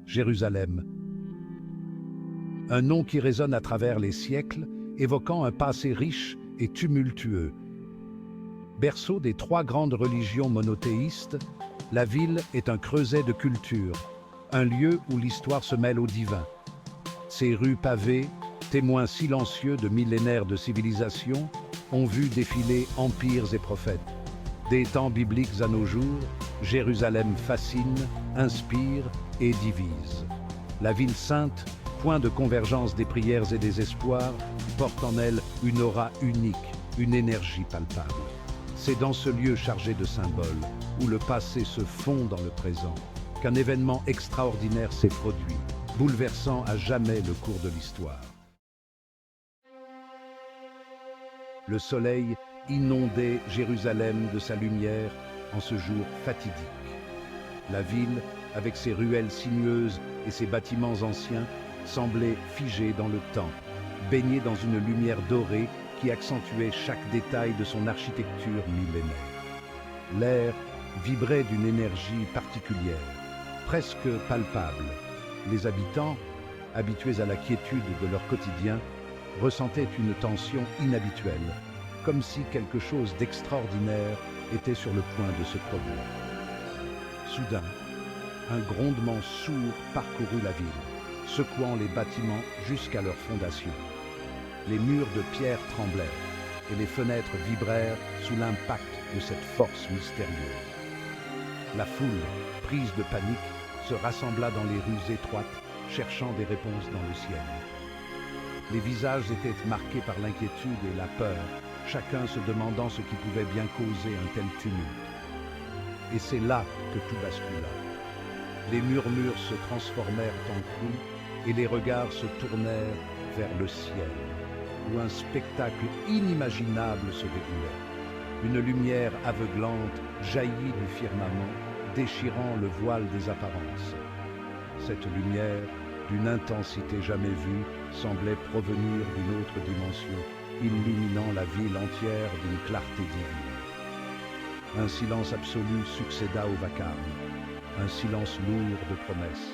Jérusalem. Un nom qui résonne à travers les siècles, évoquant un passé riche et tumultueux. Berceau des trois grandes religions monothéistes, la ville est un creuset de culture, un lieu où l'histoire se mêle au divin. Ses rues pavées, témoins silencieux de millénaires de civilisation, ont vu défiler empires et prophètes. Des temps bibliques à nos jours, Jérusalem fascine, inspire et divise. La ville sainte, point de convergence des prières et des espoirs, porte en elle une aura unique, une énergie palpable. C'est dans ce lieu chargé de symboles, où le passé se fond dans le présent, qu'un événement extraordinaire s'est produit, bouleversant à jamais le cours de l'histoire. Le soleil inondait Jérusalem de sa lumière en ce jour fatidique. La ville, avec ses ruelles sinueuses et ses bâtiments anciens, semblait figée dans le temps, baignée dans une lumière dorée qui accentuait chaque détail de son architecture millénaire. L'air vibrait d'une énergie particulière, presque palpable. Les habitants, habitués à la quiétude de leur quotidien, ressentaient une tension inhabituelle, comme si quelque chose d'extraordinaire était sur le point de se produire. Soudain, un grondement sourd parcourut la ville, secouant les bâtiments jusqu'à leurs fondations. Les murs de pierre tremblèrent et les fenêtres vibrèrent sous l'impact de cette force mystérieuse. La foule, prise de panique, se rassembla dans les rues étroites, cherchant des réponses dans le ciel. Les visages étaient marqués par l'inquiétude et la peur, chacun se demandant ce qui pouvait bien causer un tel tumulte. Et c'est là que tout bascula. Les murmures se transformèrent en cris et les regards se tournèrent vers le ciel, où un spectacle inimaginable se déroulait. Une lumière aveuglante jaillit du firmament, déchirant le voile des apparences. Cette lumière, d'une intensité jamais vue, semblait provenir d'une autre dimension, illuminant la ville entière d'une clarté divine. Un silence absolu succéda au vacarme, un silence lourd de promesses.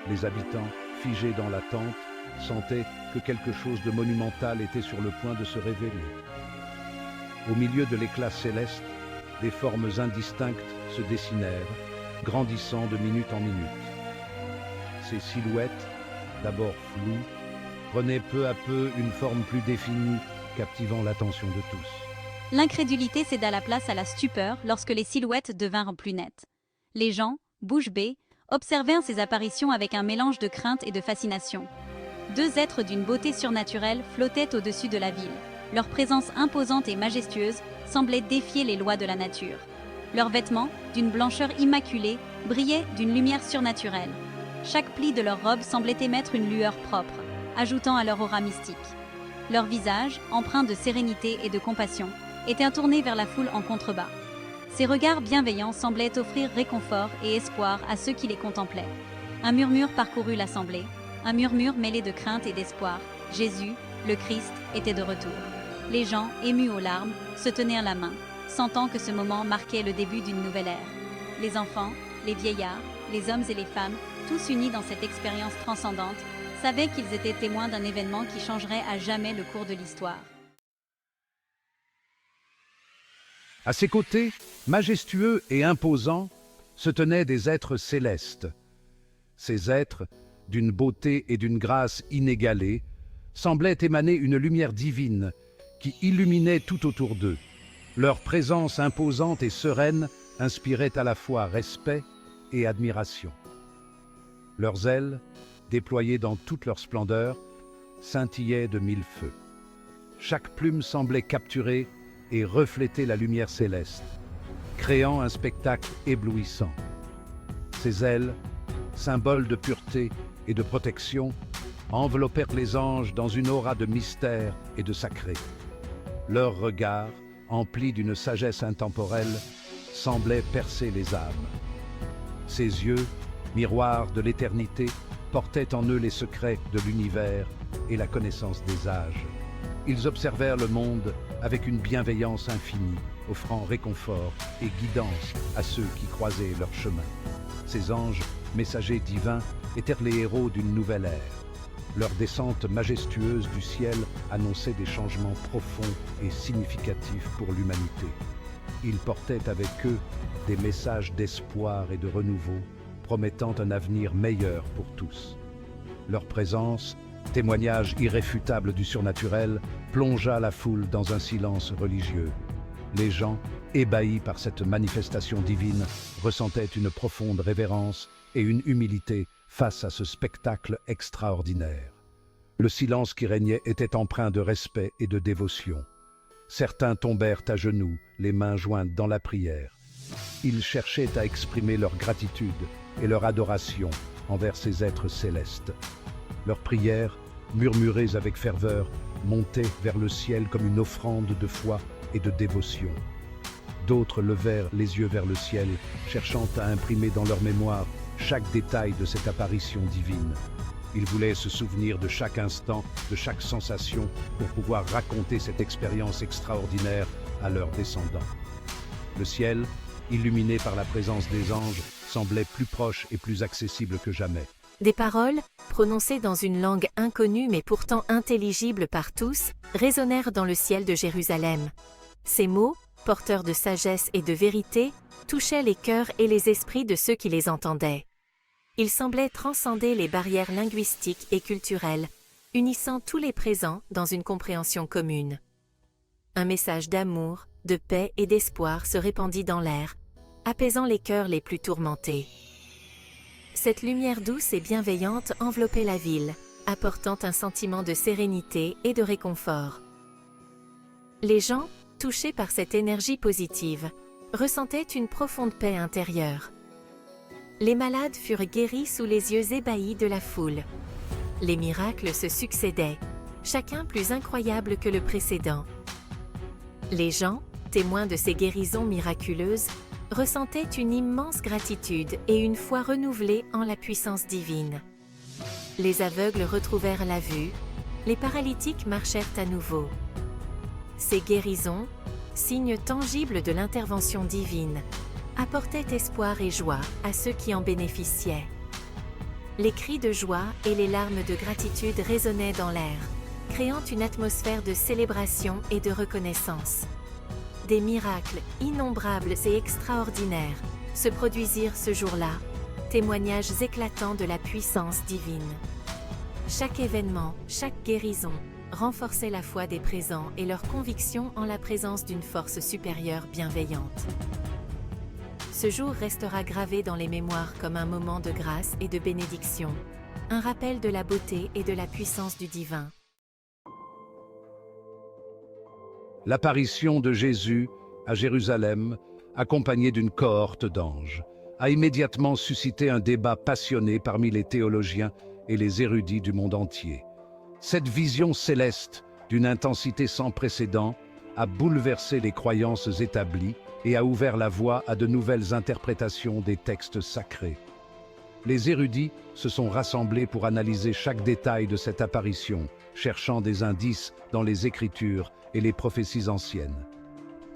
Les habitants, figés dans l'attente, sentaient que quelque chose de monumental était sur le point de se révéler. Au milieu de l'éclat céleste, des formes indistinctes se dessinèrent, grandissant de minute en minute. Ces silhouettes, d'abord floues, prenaient peu à peu une forme plus définie, captivant l'attention de tous. L'incrédulité céda la place à la stupeur lorsque les silhouettes devinrent plus nettes. Les gens, bouche bée, observèrent ces apparitions avec un mélange de crainte et de fascination. Deux êtres d'une beauté surnaturelle flottaient au-dessus de la ville. Leur présence imposante et majestueuse semblait défier les lois de la nature. Leurs vêtements, d'une blancheur immaculée, brillaient d'une lumière surnaturelle. Chaque pli de leur robe semblait émettre une lueur propre, ajoutant à leur aura mystique. Leurs visages, empreints de sérénité et de compassion, étaient tournés vers la foule en contrebas. Ces regards bienveillants semblaient offrir réconfort et espoir à ceux qui les contemplaient. Un murmure parcourut l'assemblée, un murmure mêlé de crainte et d'espoir. Jésus, le Christ, était de retour. Les gens, émus aux larmes, se tenirent la main, sentant que ce moment marquait le début d'une nouvelle ère. Les enfants, les vieillards, les hommes et les femmes, tous unis dans cette expérience transcendante, savaient qu'ils étaient témoins d'un événement qui changerait à jamais le cours de l'histoire. À ses côtés, majestueux et imposants, se tenaient des êtres célestes. Ces êtres, d'une beauté et d'une grâce inégalées, semblaient émaner une lumière divine qui illuminait tout autour d'eux. Leur présence imposante et sereine inspirait à la fois respect et admiration. Leurs ailes, déployées dans toute leur splendeur, scintillaient de mille feux. Chaque plume semblait capturer et refléter la lumière céleste, créant un spectacle éblouissant. Ces ailes, symboles de pureté et de protection, enveloppèrent les anges dans une aura de mystère et de sacré. Leurs regards, emplis d'une sagesse intemporelle, semblaient percer les âmes. Ces yeux, miroirs de l'éternité, portaient en eux les secrets de l'univers et la connaissance des âges. Ils observèrent le monde avec une bienveillance infinie, offrant réconfort et guidance à ceux qui croisaient leur chemin. Ces anges, messagers divins, étaient les héros d'une nouvelle ère. Leur descente majestueuse du ciel annonçait des changements profonds et significatifs pour l'humanité. Ils portaient avec eux des messages d'espoir et de renouveau, promettant un avenir meilleur pour tous. Leur présence, témoignage irréfutable du surnaturel, plongea la foule dans un silence religieux. Les gens, ébahis par cette manifestation divine, ressentaient une profonde révérence et une humilité face à ce spectacle extraordinaire. Le silence qui régnait était empreint de respect et de dévotion. Certains tombèrent à genoux, les mains jointes dans la prière. Ils cherchaient à exprimer leur gratitude et leur adoration envers ces êtres célestes. Leurs prières, murmurées avec ferveur, montaient vers le ciel comme une offrande de foi et de dévotion. D'autres levèrent les yeux vers le ciel, cherchant à imprimer dans leur mémoire chaque détail de cette apparition divine. Ils voulaient se souvenir de chaque instant, de chaque sensation, pour pouvoir raconter cette expérience extraordinaire à leurs descendants. Le ciel, illuminé par la présence des anges, semblait plus proche et plus accessible que jamais. Des paroles, prononcées dans une langue inconnue mais pourtant intelligible par tous, résonnèrent dans le ciel de Jérusalem. Ces mots, porteurs de sagesse et de vérité, touchaient les cœurs et les esprits de ceux qui les entendaient. Ils semblaient transcender les barrières linguistiques et culturelles, unissant tous les présents dans une compréhension commune. Un message d'amour, de paix et d'espoir se répandit dans l'air, apaisant les cœurs les plus tourmentés. Cette lumière douce et bienveillante enveloppait la ville, apportant un sentiment de sérénité et de réconfort. Les gens, touchés par cette énergie positive, ressentaient une profonde paix intérieure. Les malades furent guéris sous les yeux ébahis de la foule. Les miracles se succédaient, chacun plus incroyable que le précédent. Les gens, témoins de ces guérisons miraculeuses, ressentaient une immense gratitude et une foi renouvelée en la puissance divine. Les aveugles retrouvèrent la vue, les paralytiques marchèrent à nouveau. Ces guérisons, signes tangibles de l'intervention divine, apportaient espoir et joie à ceux qui en bénéficiaient. Les cris de joie et les larmes de gratitude résonnaient dans l'air, créant une atmosphère de célébration et de reconnaissance. Des miracles innombrables et extraordinaires se produisirent ce jour-là, témoignages éclatants de la puissance divine. Chaque événement, chaque guérison, renforçait la foi des présents et leur conviction en la présence d'une force supérieure bienveillante. Ce jour restera gravé dans les mémoires comme un moment de grâce et de bénédiction, un rappel de la beauté et de la puissance du divin. L'apparition de Jésus à Jérusalem, accompagnée d'une cohorte d'anges, a immédiatement suscité un débat passionné parmi les théologiens et les érudits du monde entier. Cette vision céleste, d'une intensité sans précédent, a bouleversé les croyances établies et a ouvert la voie à de nouvelles interprétations des textes sacrés. Les érudits se sont rassemblés pour analyser chaque détail de cette apparition, cherchant des indices dans les Écritures et les prophéties anciennes.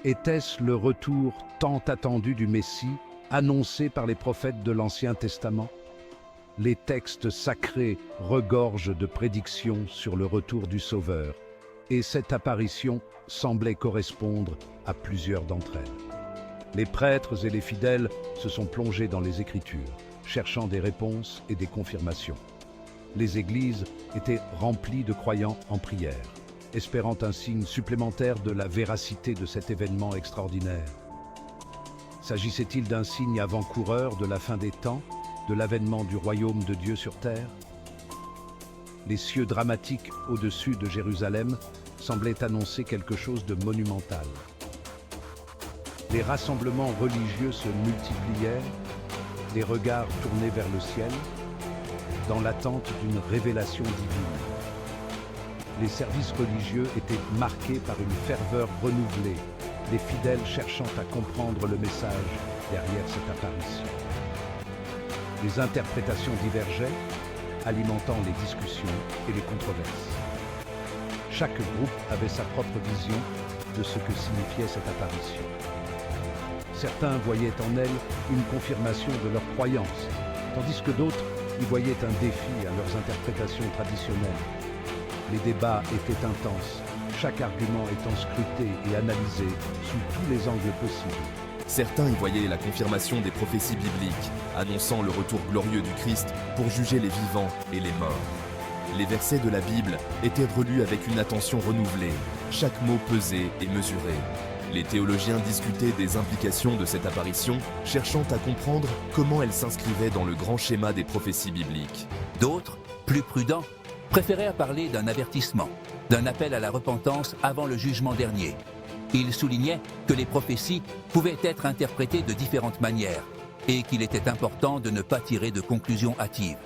Était-ce le retour tant attendu du Messie, annoncé par les prophètes de l'Ancien Testament? Les textes sacrés regorgent de prédictions sur le retour du Sauveur, et cette apparition semblait correspondre à plusieurs d'entre elles. Les prêtres et les fidèles se sont plongés dans les Écritures, cherchant des réponses et des confirmations. Les églises étaient remplies de croyants en prière, espérant un signe supplémentaire de la véracité de cet événement extraordinaire. S'agissait-il d'un signe avant-coureur de la fin des temps, de l'avènement du royaume de Dieu sur terre? Les cieux dramatiques au-dessus de Jérusalem semblaient annoncer quelque chose de monumental. Les rassemblements religieux se multiplièrent, les regards tournés vers le ciel, dans l'attente d'une révélation divine. Les services religieux étaient marqués par une ferveur renouvelée, les fidèles cherchant à comprendre le message derrière cette apparition. Les interprétations divergeaient, alimentant les discussions et les controverses. Chaque groupe avait sa propre vision de ce que signifiait cette apparition. Certains voyaient en elle une confirmation de leur croyance, tandis que d'autres y voyaient un défi à leurs interprétations traditionnelles. Les débats étaient intenses, chaque argument étant scruté et analysé sous tous les angles possibles. Certains y voyaient la confirmation des prophéties bibliques, annonçant le retour glorieux du Christ pour juger les vivants et les morts. Les versets de la Bible étaient relus avec une attention renouvelée, chaque mot pesé et mesuré. Les théologiens discutaient des implications de cette apparition, cherchant à comprendre comment elle s'inscrivait dans le grand schéma des prophéties bibliques. D'autres, plus prudents, préférèrent parler d'un avertissement, d'un appel à la repentance avant le jugement dernier. Ils soulignaient que les prophéties pouvaient être interprétées de différentes manières et qu'il était important de ne pas tirer de conclusions hâtives.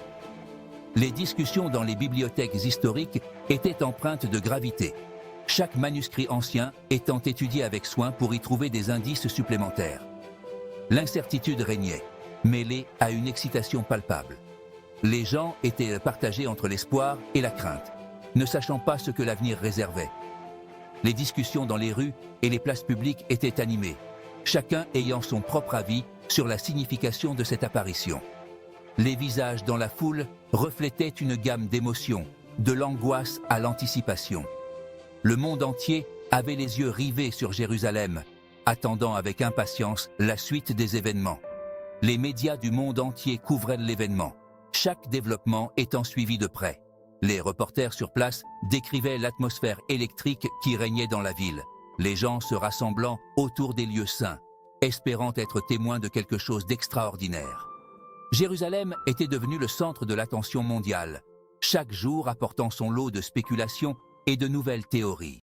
Les discussions dans les bibliothèques historiques étaient empreintes de gravité, chaque manuscrit ancien étant étudié avec soin pour y trouver des indices supplémentaires. L'incertitude régnait, mêlée à une excitation palpable. Les gens étaient partagés entre l'espoir et la crainte, ne sachant pas ce que l'avenir réservait. Les discussions dans les rues et les places publiques étaient animées, chacun ayant son propre avis sur la signification de cette apparition. Les visages dans la foule reflétaient une gamme d'émotions, de l'angoisse à l'anticipation. Le monde entier avait les yeux rivés sur Jérusalem, attendant avec impatience la suite des événements. Les médias du monde entier couvraient l'événement, chaque développement étant suivi de près. Les reporters sur place décrivaient l'atmosphère électrique qui régnait dans la ville, les gens se rassemblant autour des lieux saints, espérant être témoins de quelque chose d'extraordinaire. Jérusalem était devenue le centre de l'attention mondiale, chaque jour apportant son lot de spéculations et de nouvelles théories.